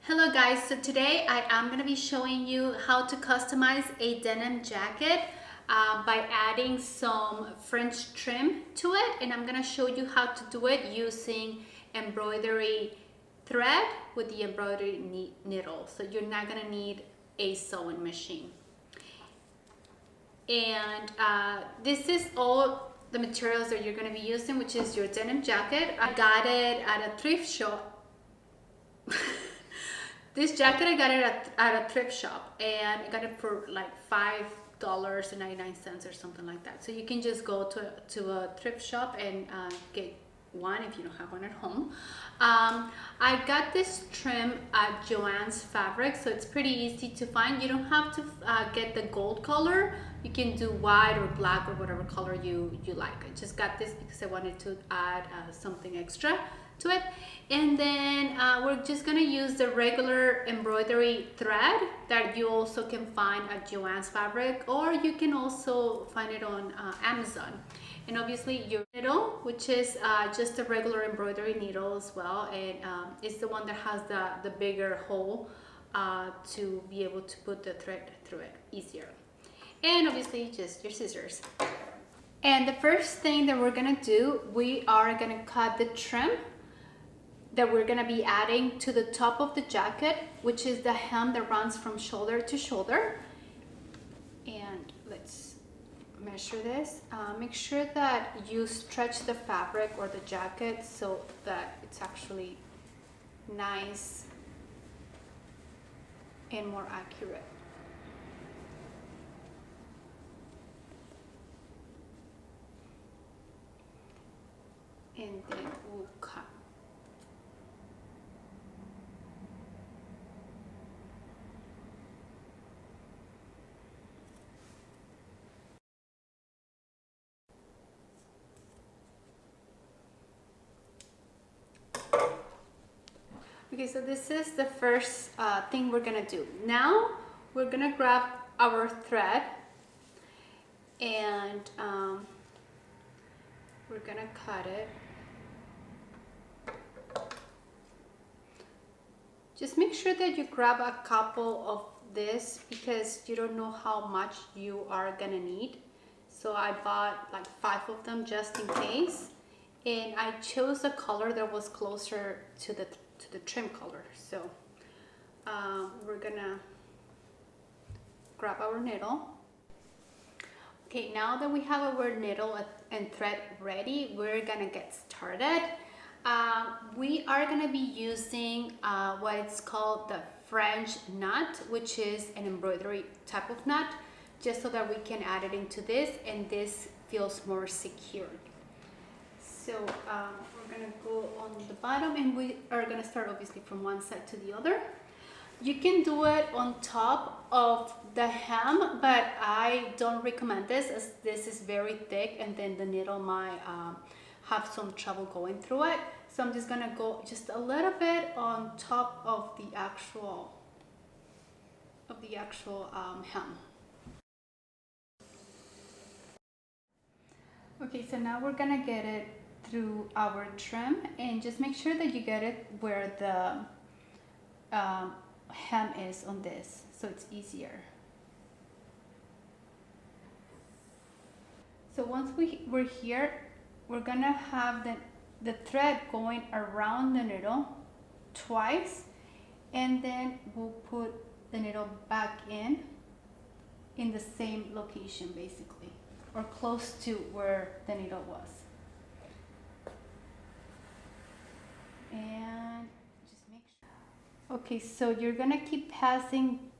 Hello guys, so today I am going to be showing you how to customize a denim jacket by adding some French trim to it, and I'm going to show you how to do it using embroidery thread with the embroidery needle. So you're not going to need a sewing machine. And this is all the materials that you're going to be using, which is your denim jacket. I got it at a thrift shop. This jacket I got it at a thrift shop, and I got it for like $5.99 or something like that. So you can just go to a thrift shop and get one if you don't have one at home. I got this trim at Joann's Fabric, so it's pretty easy to find. You don't have to get the gold color. You can do white or black or whatever color you like. I just got this because I wanted to add something extra to it. And then we're just gonna use the regular embroidery thread that you also can find at Joann's Fabric, or you can also find it on Amazon. And obviously your needle, which is just a regular embroidery needle as well, and it's the one that has the bigger hole to be able to put the thread through it easier. And obviously just your scissors. And the first thing that we're gonna do, we are gonna cut the trim that we're gonna be adding to the top of the jacket, which is the hem that runs from shoulder to shoulder. And let's measure this. Make sure that you stretch the fabric or the jacket so that it's actually nice and more accurate. And then we'll cut. Okay, so this is the first thing we're gonna do. Now we're gonna grab our thread and we're gonna cut it. Just make sure that you grab a couple of this because you don't know how much you are gonna need. So I bought like 5 of them just in case, and I chose a color that was closer to the trim color. So we're gonna grab our needle. Okay, now that we have our needle and thread ready, we're gonna get started. We are gonna be using what it's called the French knot, which is an embroidery type of knot, just so that we can add it into this and this feels more secure. So we're gonna go on the bottom, and we are gonna start obviously from one side to the other. You can do it on top of the hem, but I don't recommend this as this is very thick and then the needle might have some trouble going through it. So I'm just gonna go just a little bit on top of the actual hem. Okay, so now we're gonna get it through our trim, and just make sure that you get it where the hem is on this, so it's easier. So once we're here, we're gonna have the thread going around the needle twice, and then we'll put the needle back in the same location basically, or close to where the needle was. And just make sure. Okay, so you're gonna keep passing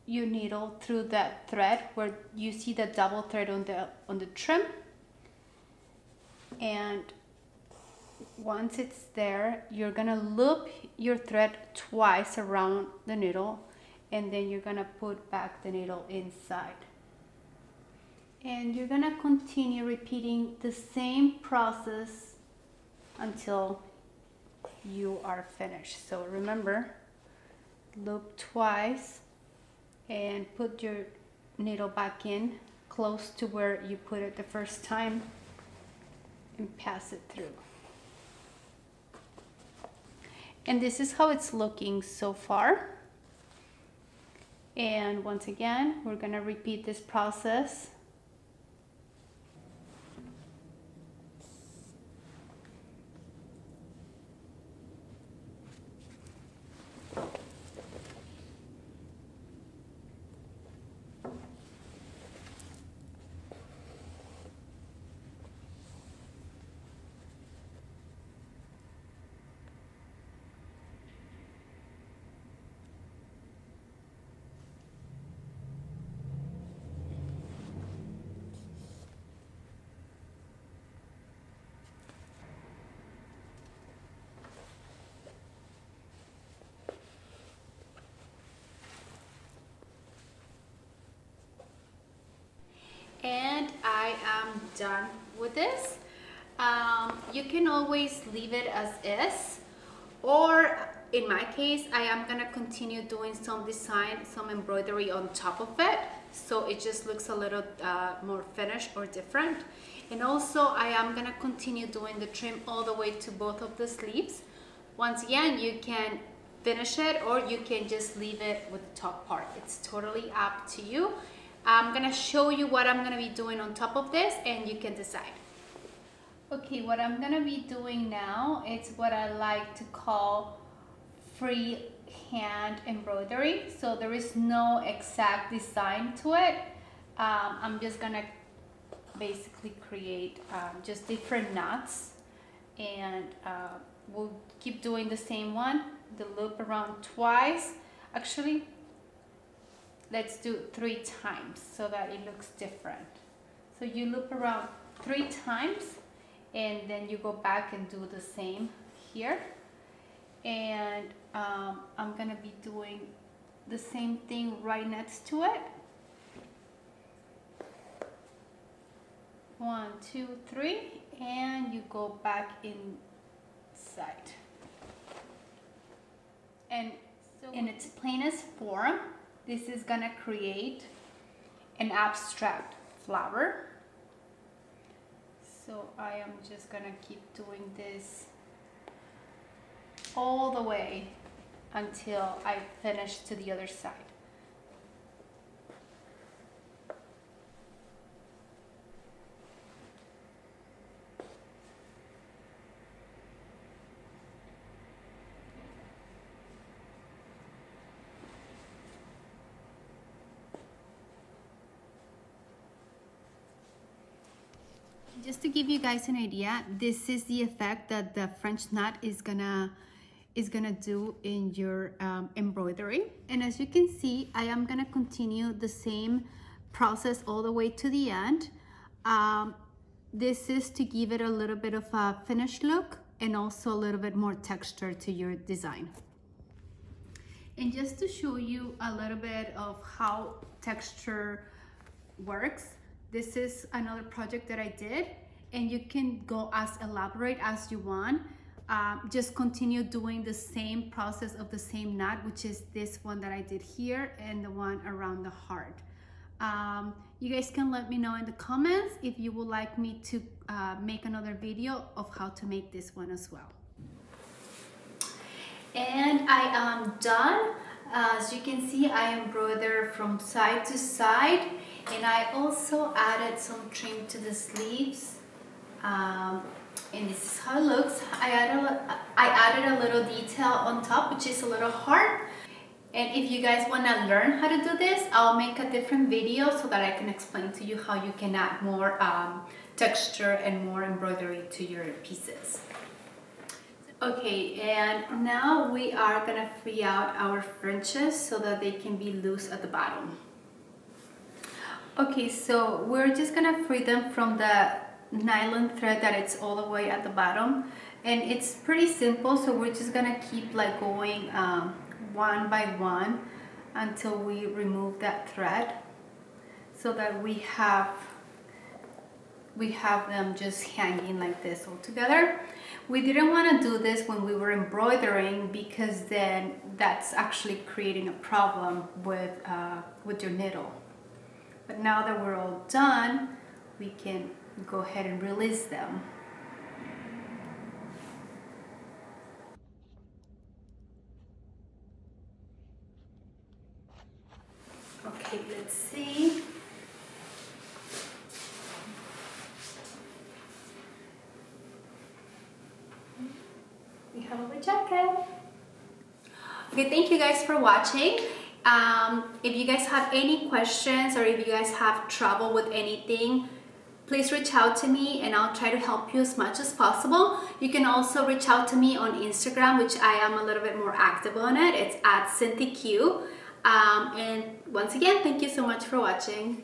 your needle through that thread where you see the double thread on the trim, and once it's there, you're gonna loop your thread twice around the needle, and then you're gonna put back the needle inside. And you're gonna continue repeating the same process until you are finished. So remember, loop twice and put your needle back in close to where you put it the first time and pass it through. And this is how it's looking so far. And once again, we're gonna repeat this process. And I am done with this. You can always leave it as is, or in my case, I am gonna continue doing some design, some embroidery on top of it, so it just looks a little more finished or different. And also I am gonna continue doing the trim all the way to both of the sleeves. Once again, you can finish it or you can just leave it with the top part. It's totally up to you. I'm gonna show you what I'm gonna be doing on top of this and you can decide. Okay, what I'm gonna be doing now is what I like to call free hand embroidery. So there is no exact design to it. I'm just gonna basically create just different knots, and we'll keep doing the same one, the loop around twice. Actually, let's do 3 times so that it looks different. So you loop around 3 times and then you go back and do the same here. And I'm gonna be doing the same thing right next to it. 1, 2, 3, and you go back inside. And so in its plainest form, this is gonna create an abstract flower. So I am just gonna keep doing this all the way until I finish to the other side. Just to give you guys an idea, this is the effect that the French knot is gonna do in your embroidery. And as you can see, I am gonna continue the same process all the way to the end. This is to give it a little bit of a finished look and also a little bit more texture to your design. And just to show you a little bit of how texture works, this is another project that I did, and you can go as elaborate as you want. Just continue doing the same process of the same knot, which is this one that I did here and the one around the heart. You guys can let me know in the comments if you would like me to make another video of how to make this one as well. And I am done. As you can see, I embroidered from side to side, and I also added some trim to the sleeves. And this is how it looks. I added a little detail on top, which is a little heart. And if you guys want to learn how to do this, I'll make a different video so that I can explain to you how you can add more texture and more embroidery to your pieces. Okay, and now we are gonna free out our fringes so that they can be loose at the bottom. Okay, so we're just gonna free them from the nylon thread that it's all the way at the bottom, and it's pretty simple. So we're just gonna keep like going one by one until we remove that thread, so that we have them just hanging like this all together. We didn't want to do this when we were embroidering, because then that's actually creating a problem with your needle. But now that we're all done, we can go ahead and release them. Okay, let's see. We have our jacket. Okay, thank you guys for watching. If you guys have any questions or if you guys have trouble with anything, please reach out to me and I'll try to help you as much as possible. You can also reach out to me on Instagram, which I am a little bit more active on it. It's @CynthyQ. And once again, thank you so much for watching.